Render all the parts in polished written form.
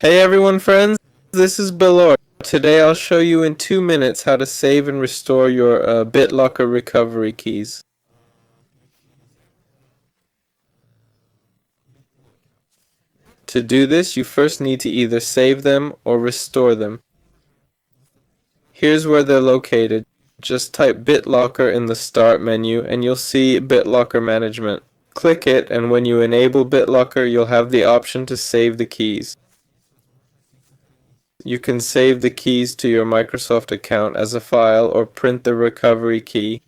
Hey everyone friends, this is BitLocker. Today I'll show you in 2 minutes how to save and restore your BitLocker recovery keys. To do this, you first need to either save them or restore them. Here's where they're located. Just type BitLocker in the Start menu and you'll see BitLocker Management. Click it, and when you enable BitLocker, you'll have the option to save the keys. You can save the keys to your Microsoft account as a file or print the recovery key.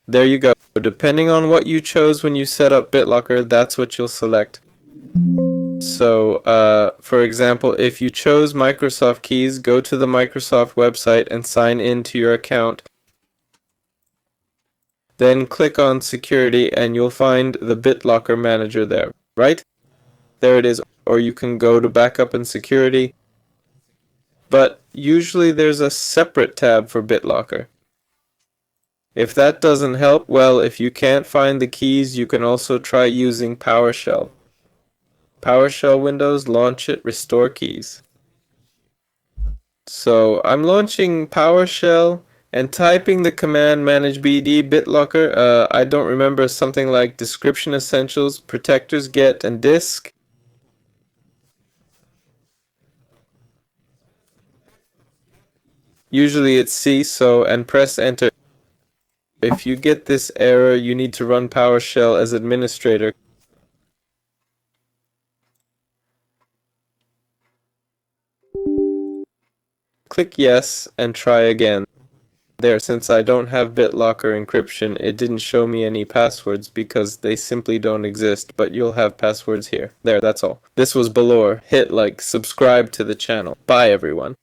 There you go. Depending on what you chose when you set up BitLocker, that's what you'll select. So, for example, if you chose Microsoft keys, go to the Microsoft website and sign in to your account. Then click on Security and you'll find the BitLocker Manager there, right? There it is. Or you can go to Backup and Security. But usually there's a separate tab for BitLocker. If that doesn't help, well, if you can't find the keys, you can also try using PowerShell. PowerShell Windows, launch it, restore keys. So I'm launching PowerShell and typing the command manage BD BitLocker. I don't remember, something like description essentials, protectors get, and disk. Usually it's C, and press enter. If you get this error, you need to run PowerShell as administrator. Click yes and try again. There, since I don't have BitLocker encryption, it didn't show me any passwords because they simply don't exist, but you'll have passwords here. There, that's all. This was Balor. Hit like, subscribe to the channel. Bye everyone.